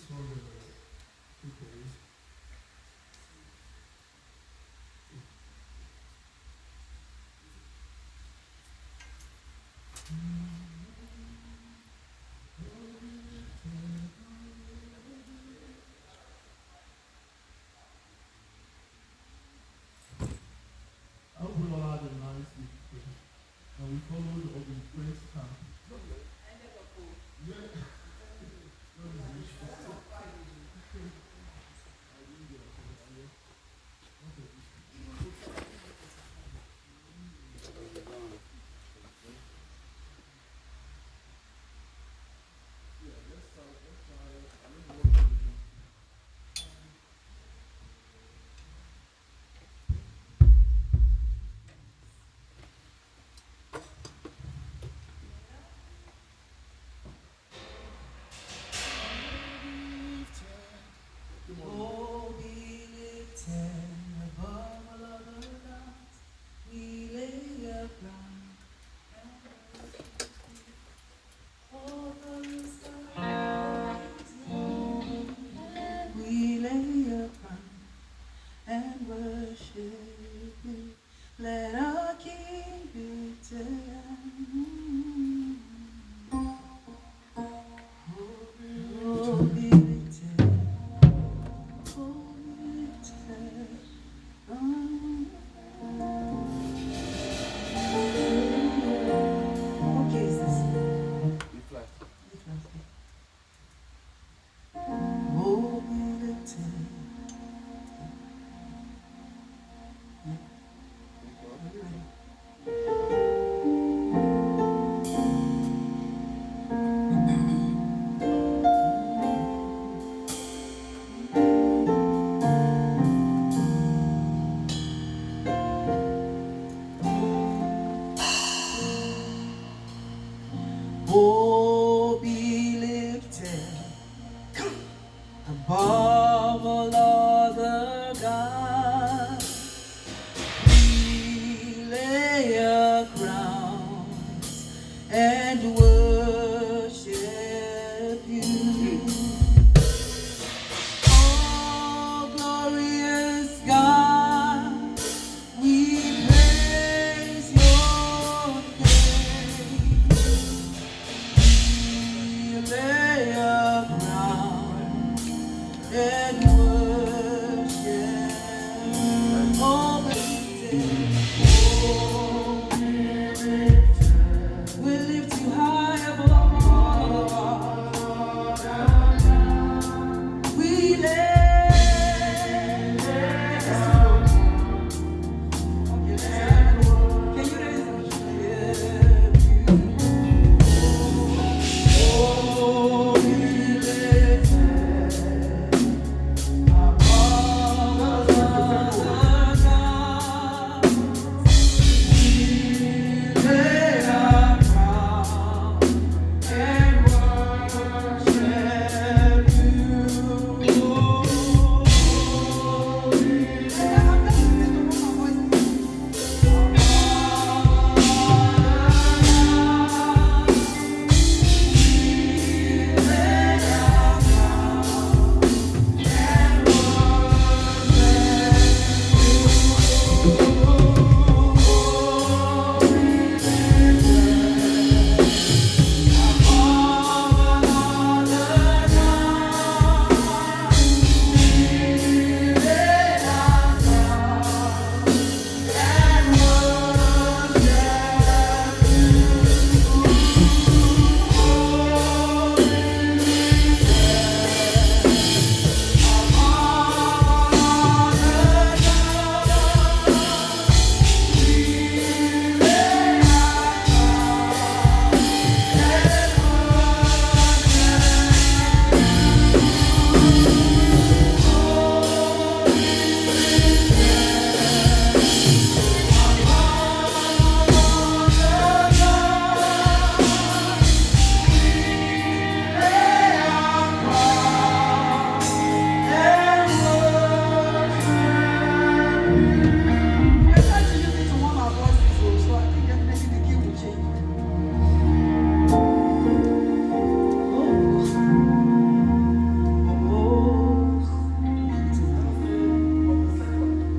for the people. I hope we all had a nice week and we followed all the praise camp. Yeah.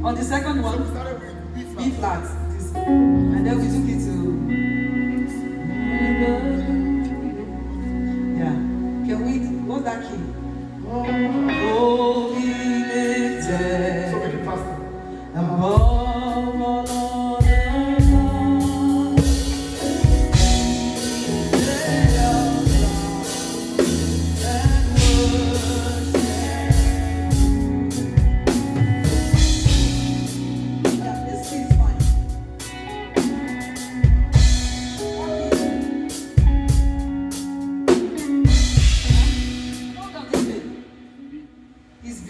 On the second So we one, started with B B flat. flat. And then we took it to. Yeah. Can we? What's that key? Oh, be lifted. So make it faster. Above all other gods, lay down and worship. Yeah, this is fine. What does it say? It's B.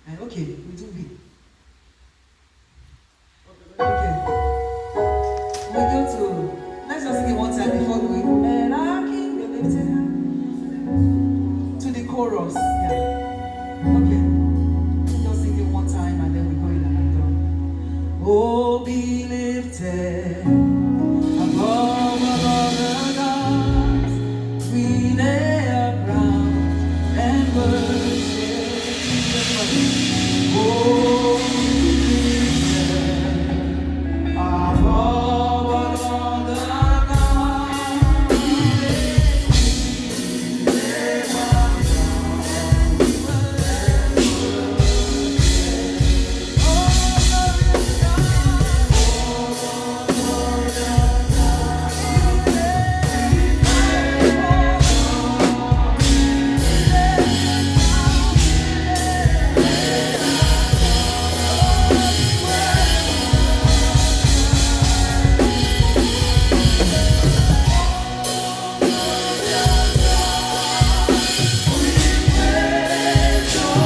And okay, we do B. Okay. We go to, let's just sing it one time before we go. And our King, the lifted high. To the chorus. Yeah. Okay. Let's just sing it one time and then we go in and done. Oh, be lifted above all other gods. We lay our crown and worship. Oh, above all other gods, we lay our crown and worship. Oh, glorious God, we praise your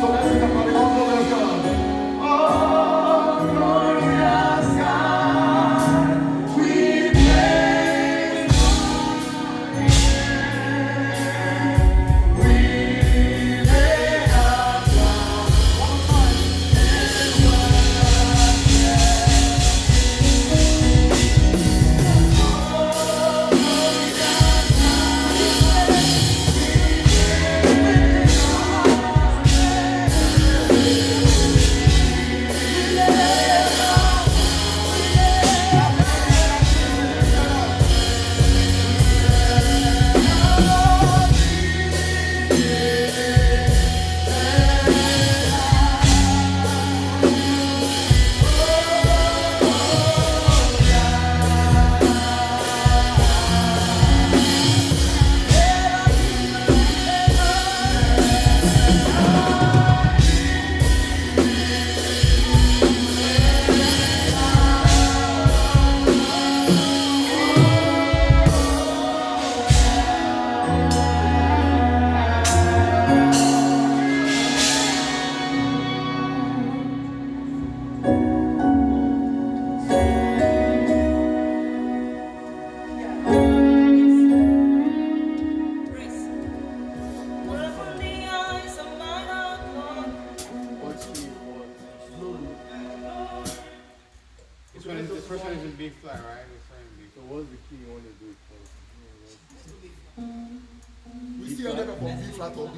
So let's sing about the all glorious God. Oh, glorious God, we praise we lay our crown. One time. The first one is in B flat, right? The first one in B So what's the key you want to do it for? We still never from B flat or B.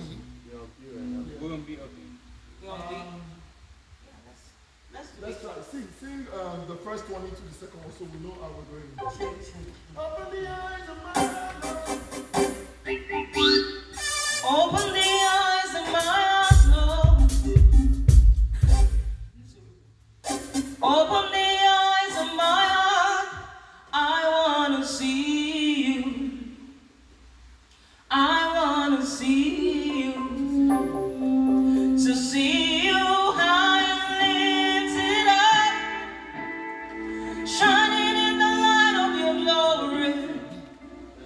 You're on P right now. We're gonna be okay. Let's try. Sing the first one into the second one so we know how we're going. Open the eyes of my heart. Open the eyes of my heart, Lord. Open the eyes of my heart. I want to see you. I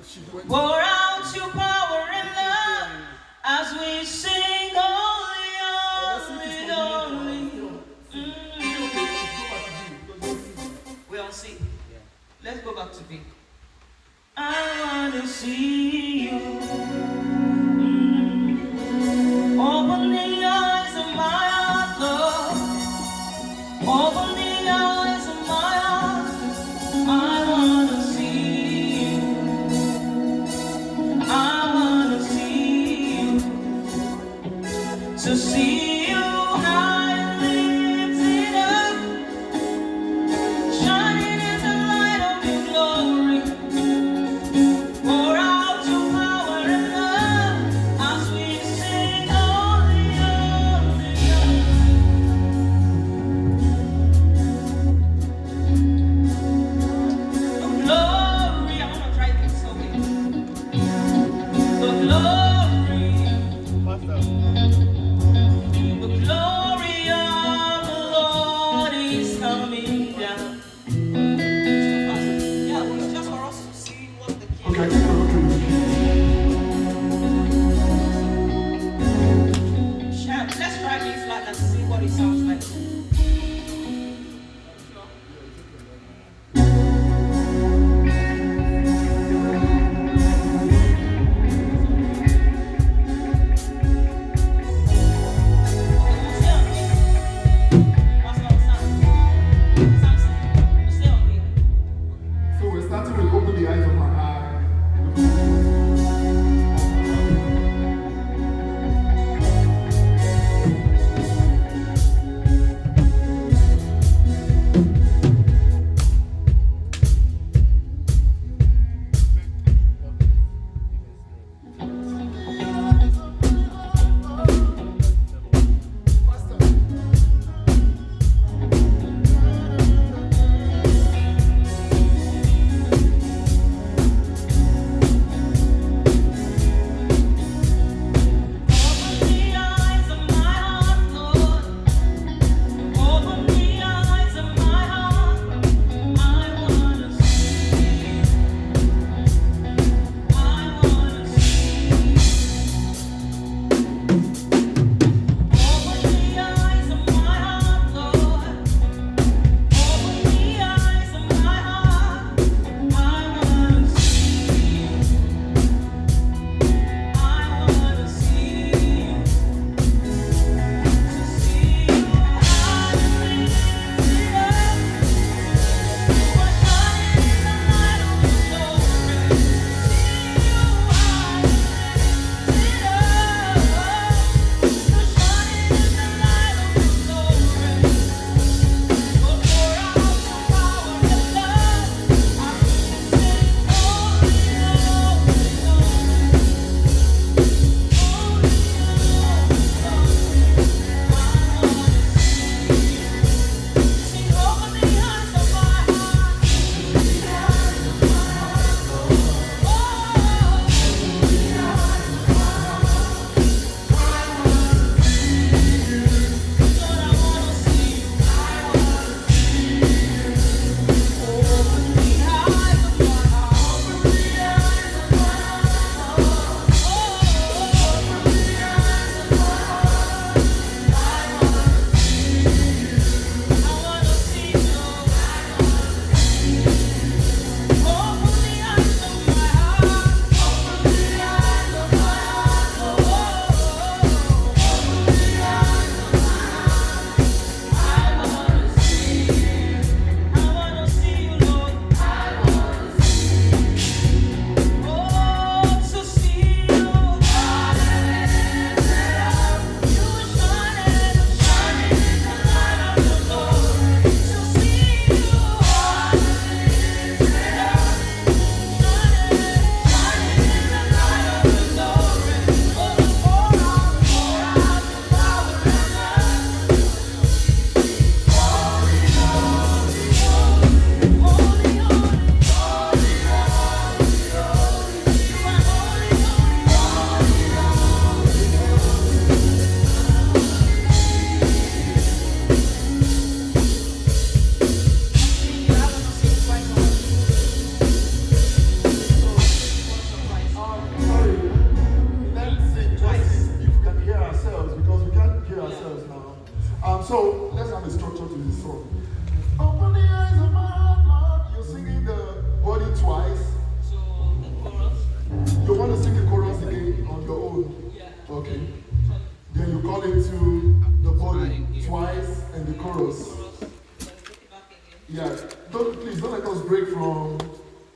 she went. Pour out your power and love as we sing holy, holy, holy. We on C. Let's go back to B. I want to see you. Open the eyes of my heart, Lord. Open the eyes of my heart. I want to see you. I want to see you. To see you high and lifted up, shining in the light of your glory. Pour out your power and love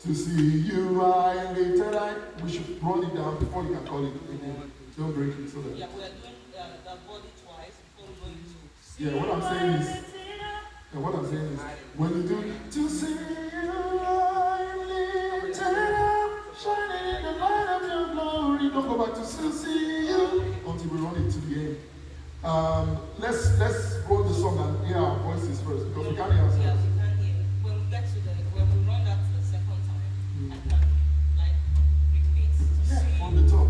To see you high lifted high. We should run it down before you can call it again. Don't break it so that. Yeah, we are doing the body twice before we go into. Yeah, what I'm saying is, when you do to see you high lifted up, shining in the light of your glory, don't go back to see you until we run it to the end. Let's run the song and hear our voices first because we can't hear ourselves. Yeah, we can hear. When we get to when we run that to the second time, I can like repeat to see From the top.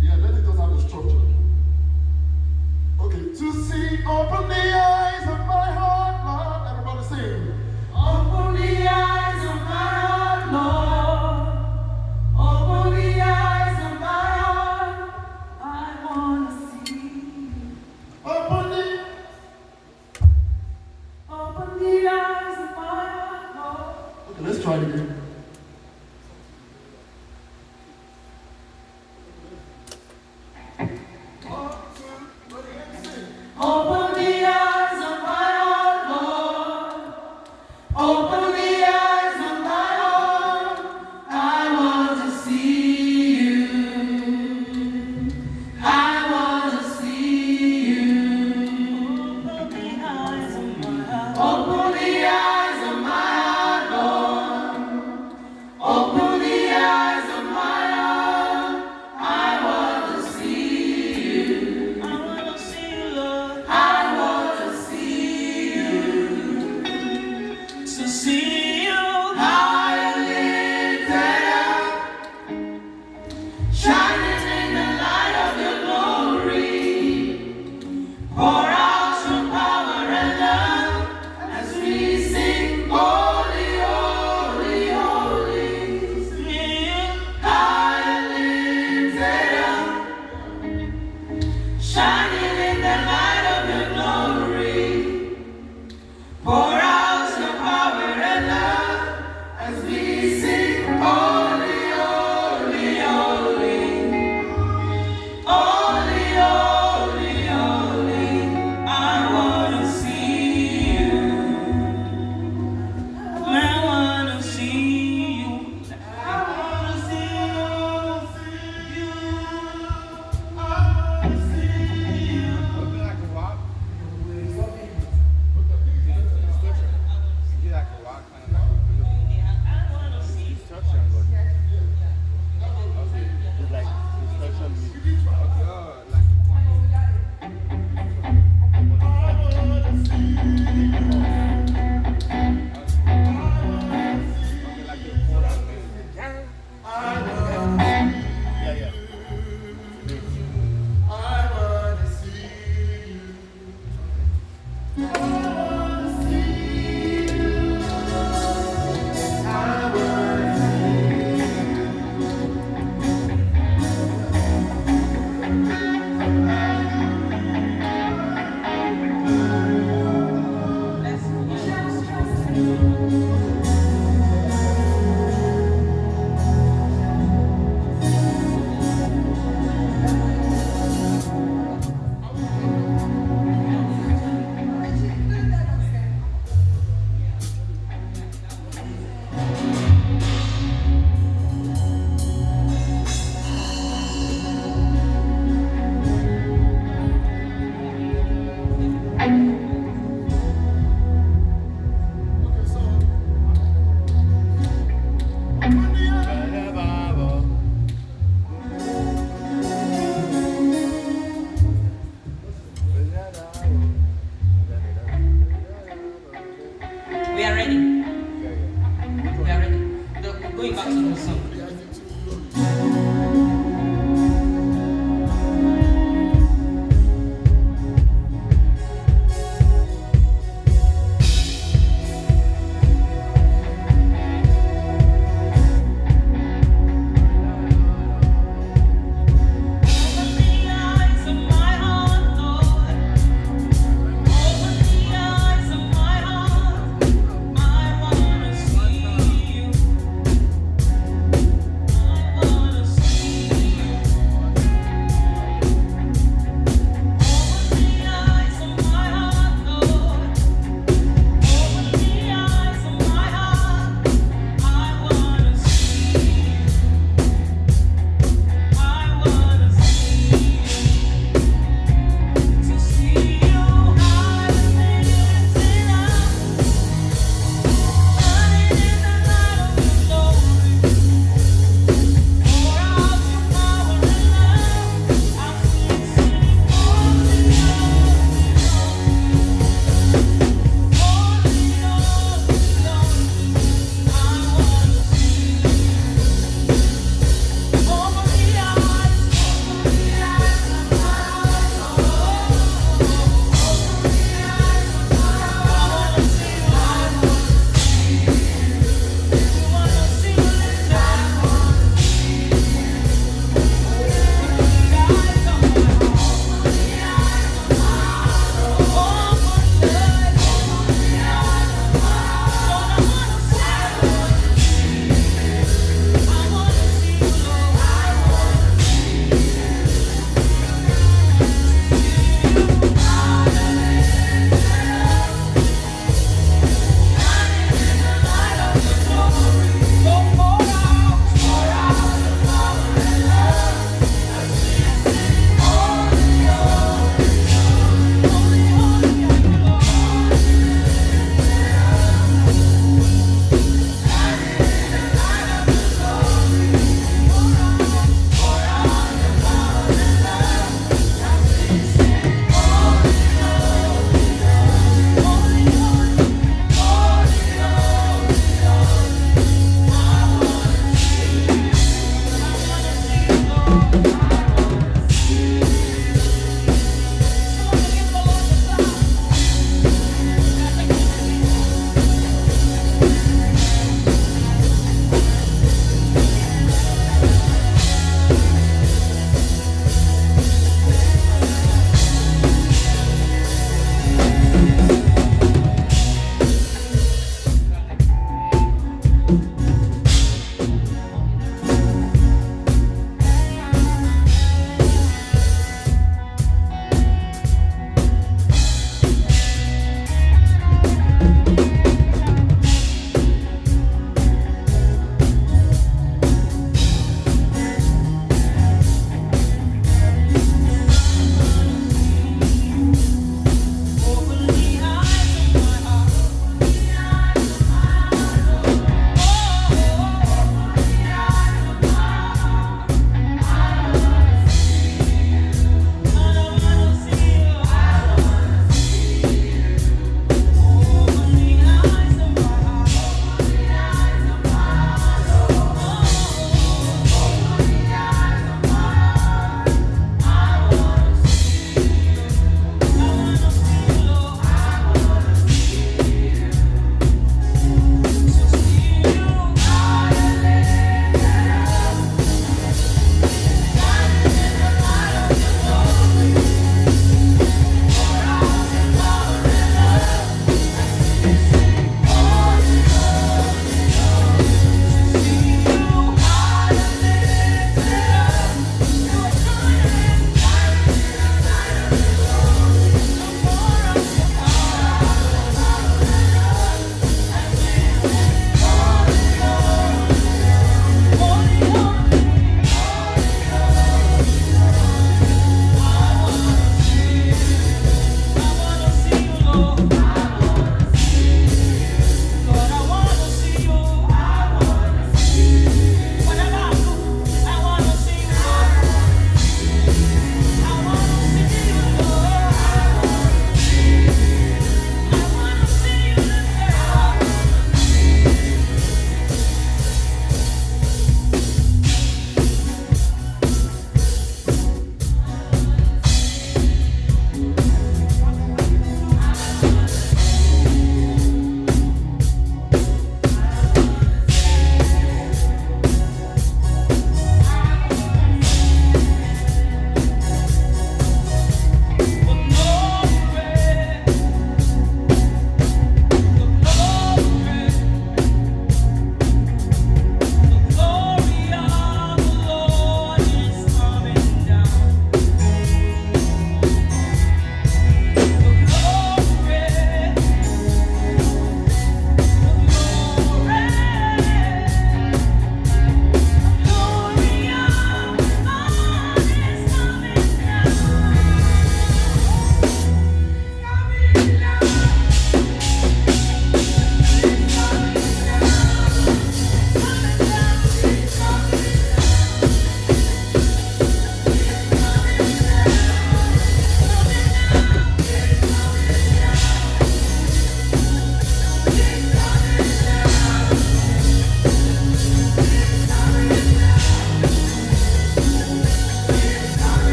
Yeah, let it just have a structure. Okay, to see, open the eyes of my heart, Lord. Everybody sing. Open the eyes of my heart, Lord. Open the eyes of my heart. I want to see. Open the eyes of my heart, Lord. Okay, let's try it again. Open the eyes of my heart, Lord. Open the eyes of my heart. I want to see you. I want to see you. Open the eyes of my heart. Open the eyes of my heart, Lord. Open the eyes of my heart. I want to see you. I want to see you, Lord. I want to see you. To see you high lifted up, shining in the light of your glory. Pour out your power and love as we sing, holy, holy, holy. See you high lifted up, shining in the light of your glory. Pour out your power and love as we sing, holy, holy, holy.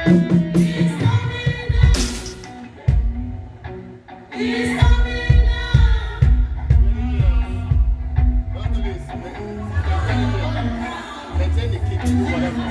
Don't do this. Maintain the kick, do whatever.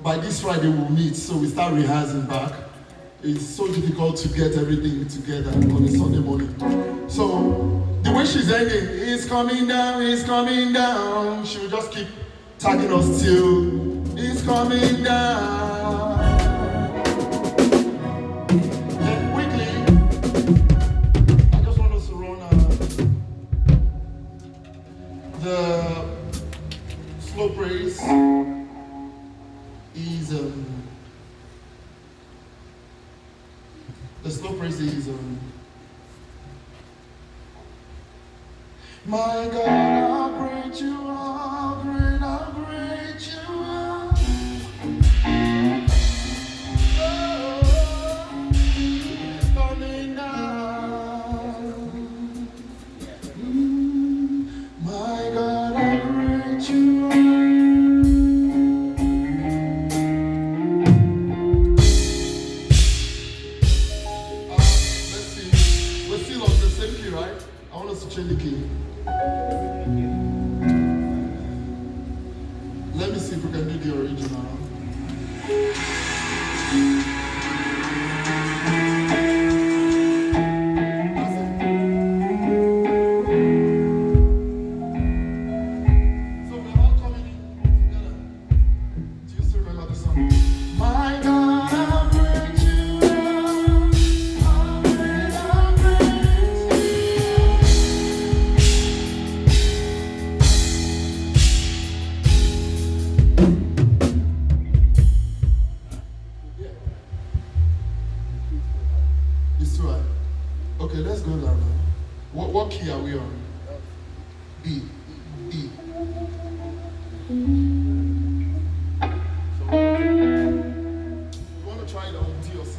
By this Friday we'll meet, so we start rehearsing back. It's so difficult to get everything together on a Sunday morning. So the way she's ending, it's coming down. She'll just keep tagging us till it's coming down. Then quickly, I just want us to run the slow praise. The slow praise is my God, how great you are, how great you are. Oh, coming down. My God, how great you are. Change the key. Let me see if we can do the original. So we're all coming in together. Do you still remember the song? My God, how great you are. How great, how great you are. It's too high. Okay, let's go down now. What key are we on? B. E. You want to try it on D or C?